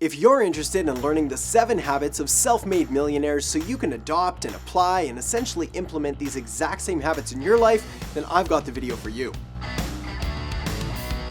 If you're interested in learning the 7 habits of self-made millionaires so you can adopt and apply and essentially implement these exact same habits in your life, then I've got the video for you.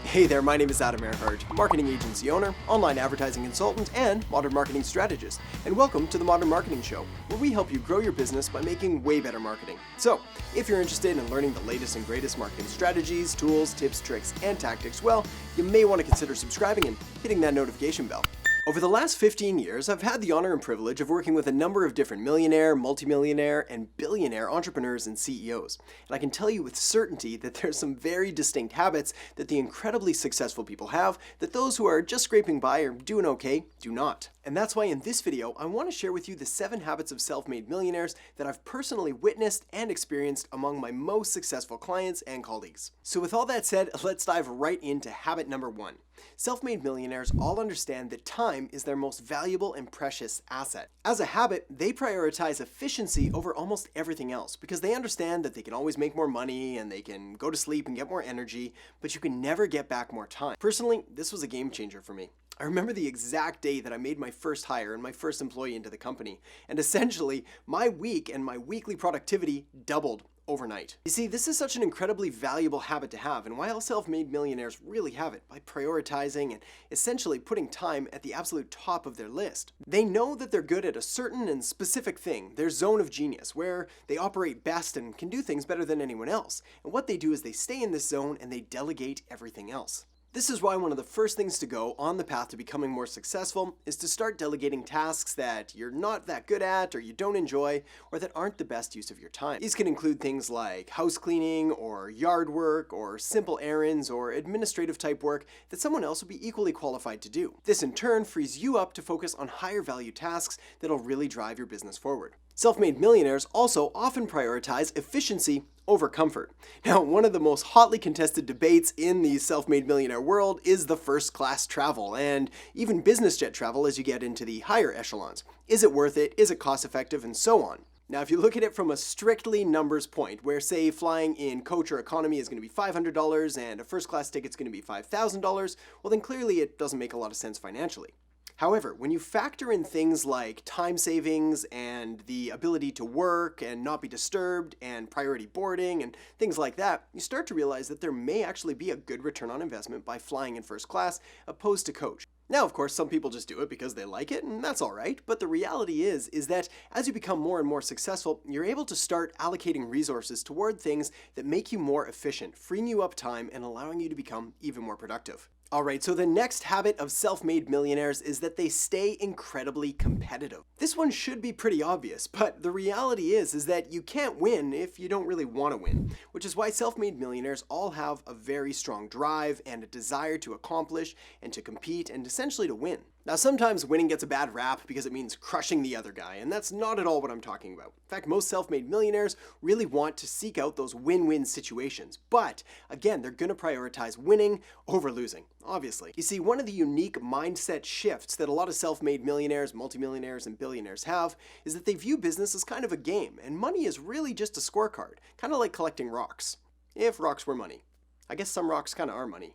Hey there, my name is Adam Erhart, marketing agency owner, online advertising consultant, and modern marketing strategist. And welcome to the Modern Marketing Show, where we help you grow your business by making way better marketing. So, if you're interested in learning the latest and greatest marketing strategies, tools, tips, tricks, and tactics, well, you may want to consider subscribing and hitting that notification bell. Over the last 15 years, I've had the honor and privilege of working with a number of different millionaire, multimillionaire, and billionaire entrepreneurs and CEOs. And I can tell you with certainty that there's some very distinct habits that the incredibly successful people have that those who are just scraping by or doing okay do not. And that's why in this video, I want to share with you the 7 habits of self-made millionaires that I've personally witnessed and experienced among my most successful clients and colleagues. So with all that said, let's dive right into habit number 1. Self-made millionaires all understand that time is their most valuable and precious asset. As a habit, they prioritize efficiency over almost everything else because they understand that they can always make more money and they can go to sleep and get more energy, but you can never get back more time. Personally, this was a game changer for me. I remember the exact day that I made my first hire and my first employee into the company, and essentially my week and my weekly productivity doubled overnight. You see, this is such an incredibly valuable habit to have, and why all self-made millionaires really have it by prioritizing and essentially putting time at the absolute top of their list. They know that they're good at a certain and specific thing, their zone of genius, where they operate best and can do things better than anyone else. And what they do is they stay in this zone and they delegate everything else. This is why one of the first things to go on the path to becoming more successful is to start delegating tasks that you're not that good at or you don't enjoy or that aren't the best use of your time. These can include things like house cleaning or yard work or simple errands or administrative type work that someone else would be equally qualified to do. This in turn frees you up to focus on higher value tasks that'll really drive your business forward. Self-made millionaires also often prioritize efficiency over comfort. Now, one of the most hotly contested debates in the self-made millionaire world is the first class travel and even business jet travel as you get into the higher echelons. Is it worth it? Is it cost effective? And so on. Now, if you look at it from a strictly numbers point, where say flying in coach or economy is going to be $500 and a first class ticket is going to be $5,000, well then clearly it doesn't make a lot of sense financially. However, when you factor in things like time savings and the ability to work and not be disturbed and priority boarding and things like that, you start to realize that there may actually be a good return on investment by flying in first class opposed to coach. Now, of course, some people just do it because they like it, and that's all right, but the reality is that as you become more and more successful, you're able to start allocating resources toward things that make you more efficient, freeing you up time and allowing you to become even more productive. Alright, so the next habit of self-made millionaires is that they stay incredibly competitive. This one should be pretty obvious, but the reality is that you can't win if you don't really want to win, which is why self-made millionaires all have a very strong drive and a desire to accomplish and to compete and essentially to win. Now, sometimes winning gets a bad rap because it means crushing the other guy, and that's not at all what I'm talking about. In fact, most self-made millionaires really want to seek out those win-win situations, but again, they're going to prioritize winning over losing, obviously. You see, one of the unique mindset shifts that a lot of self-made millionaires, multimillionaires, and billionaires have is that they view business as kind of a game, and money is really just a scorecard, kind of like collecting rocks. If rocks were money. I guess some rocks kind of are money,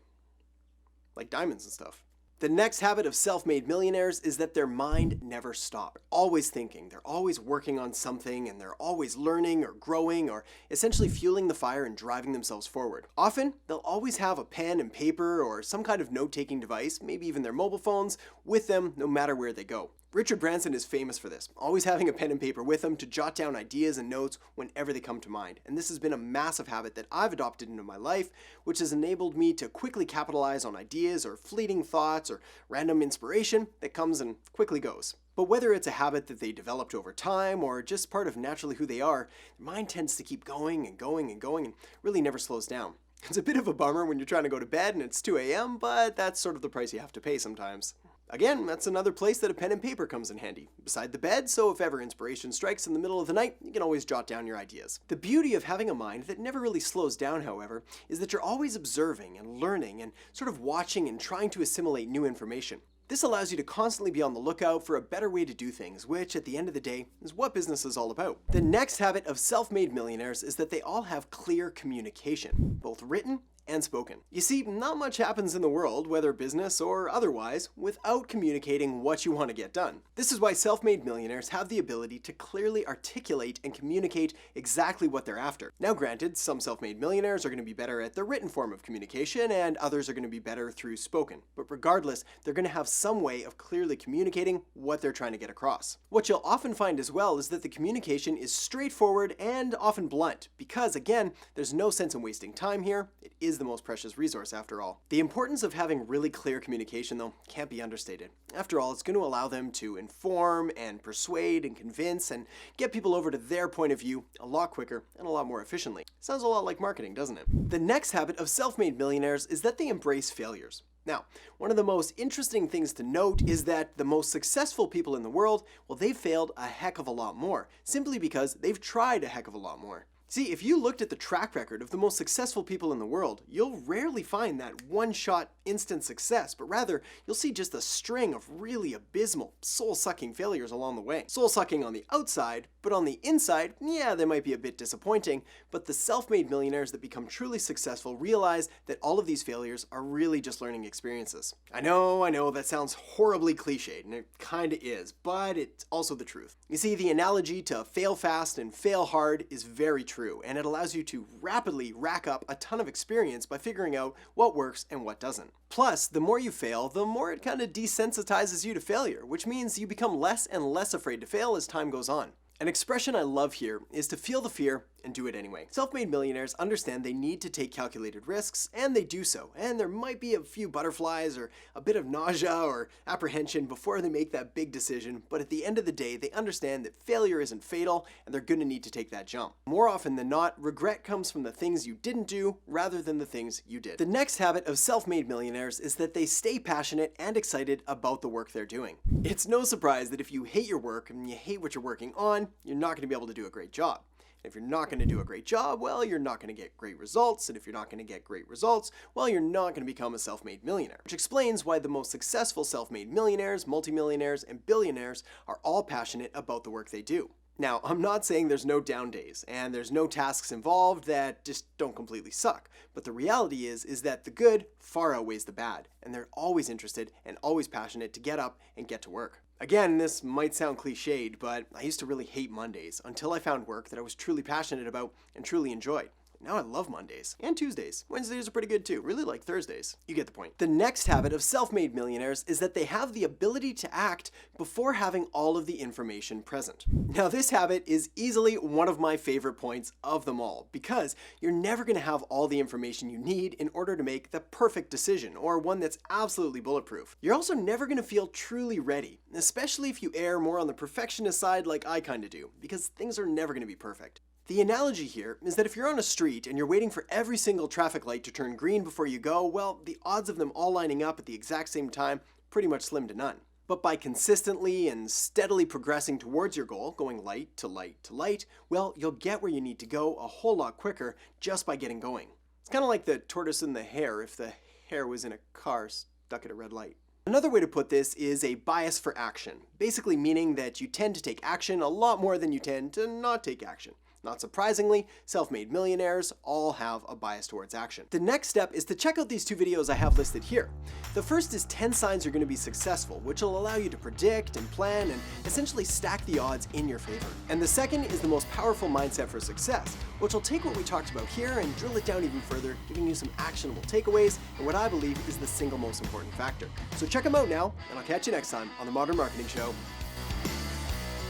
like diamonds and stuff. The next habit of self-made millionaires is that their mind never stops. They're always thinking, they're always working on something, and they're always learning or growing or essentially fueling the fire and driving themselves forward. Often, they'll always have a pen and paper or some kind of note-taking device, maybe even their mobile phones, with them no matter where they go. Richard Branson is famous for this, always having a pen and paper with him to jot down ideas and notes whenever they come to mind. And this has been a massive habit that I've adopted into my life, which has enabled me to quickly capitalize on ideas or fleeting thoughts or random inspiration that comes and quickly goes. But whether it's a habit that they developed over time or just part of naturally who they are, their mind tends to keep going and going and going and really never slows down. It's a bit of a bummer when you're trying to go to bed and it's 2 a.m., but that's sort of the price you have to pay sometimes. Again, that's another place that a pen and paper comes in handy, beside the bed, so if ever inspiration strikes in the middle of the night, you can always jot down your ideas. The beauty of having a mind that never really slows down, however, is that you're always observing and learning and sort of watching and trying to assimilate new information. This allows you to constantly be on the lookout for a better way to do things, which at the end of the day is what business is all about. The next habit of self-made millionaires is that they all have clear communication, both written and spoken. You see, not much happens in the world, whether business or otherwise, without communicating what you want to get done. This is why self-made millionaires have the ability to clearly articulate and communicate exactly what they're after. Now granted, some self-made millionaires are going to be better at the written form of communication and others are going to be better through spoken. But regardless, they're going to have some way of clearly communicating what they're trying to get across. What you'll often find as well is that the communication is straightforward and often blunt because, again, there's no sense in wasting time here. It is the most precious resource after all. The importance of having really clear communication, though, can't be understated. After all, it's going to allow them to inform and persuade and convince and get people over to their point of view a lot quicker and a lot more efficiently. Sounds a lot like marketing, doesn't it? The next habit of self-made millionaires is that they embrace failures. Now, one of the most interesting things to note is that the most successful people in the world, well, they've failed a heck of a lot more, simply because they've tried a heck of a lot more. See, if you looked at the track record of the most successful people in the world, you'll rarely find that one-shot instant success, but rather you'll see just a string of really abysmal, soul-sucking failures along the way. Soul-sucking on the outside, but on the inside, yeah, they might be a bit disappointing, but the self-made millionaires that become truly successful realize that all of these failures are really just learning experiences. I know, that sounds horribly cliched, and it kinda is, but it's also the truth. You see, the analogy to fail fast and fail hard is very true. And it allows you to rapidly rack up a ton of experience by figuring out what works and what doesn't. Plus, the more you fail, the more it kind of desensitizes you to failure, which means you become less and less afraid to fail as time goes on. An expression I love here is to feel the fear and do it anyway. Self-made millionaires understand they need to take calculated risks, and they do so. And there might be a few butterflies or a bit of nausea or apprehension before they make that big decision, but at the end of the day, they understand that failure isn't fatal, and they're going to need to take that jump. More often than not, regret comes from the things you didn't do rather than the things you did. The next habit of self-made millionaires is that they stay passionate and excited about the work they're doing. It's no surprise that if you hate your work and you hate what you're working on, you're not going to be able to do a great job. If you're not going to do a great job, well, you're not going to get great results. And if you're not going to get great results, well, you're not going to become a self-made millionaire. Which explains why the most successful self-made millionaires, multimillionaires, and billionaires are all passionate about the work they do. Now, I'm not saying there's no down days and there's no tasks involved that just don't completely suck. But the reality is that the good far outweighs the bad. And they're always interested and always passionate to get up and get to work. Again, this might sound cliched, but I used to really hate Mondays until I found work that I was truly passionate about and truly enjoyed. Now I love Mondays and Tuesdays. Wednesdays are pretty good too. Really like Thursdays. You get the point. The next habit of self-made millionaires is that they have the ability to act before having all of the information present. Now this habit is easily one of my favorite points of them all because you're never going to have all the information you need in order to make the perfect decision or one that's absolutely bulletproof. You're also never going to feel truly ready, especially if you err more on the perfectionist side like I kind of do, because things are never going to be perfect. The analogy here is that if you're on a street and you're waiting for every single traffic light to turn green before you go, well, the odds of them all lining up at the exact same time pretty much slim to none. But by consistently and steadily progressing towards your goal, going light to light to light, well, you'll get where you need to go a whole lot quicker just by getting going. It's kind of like the tortoise and the hare if the hare was in a car stuck at a red light. Another way to put this is a bias for action, basically meaning that you tend to take action a lot more than you tend to not take action. Not surprisingly, self-made millionaires all have a bias towards action. The next step is to check out these two videos I have listed here. The first is 10 signs you're going to be successful, which will allow you to predict and plan and essentially stack the odds in your favor. And the second is the most powerful mindset for success, which will take what we talked about here and drill it down even further, giving you some actionable takeaways and what I believe is the single most important factor. So check them out now, and I'll catch you next time on The Modern Marketing Show.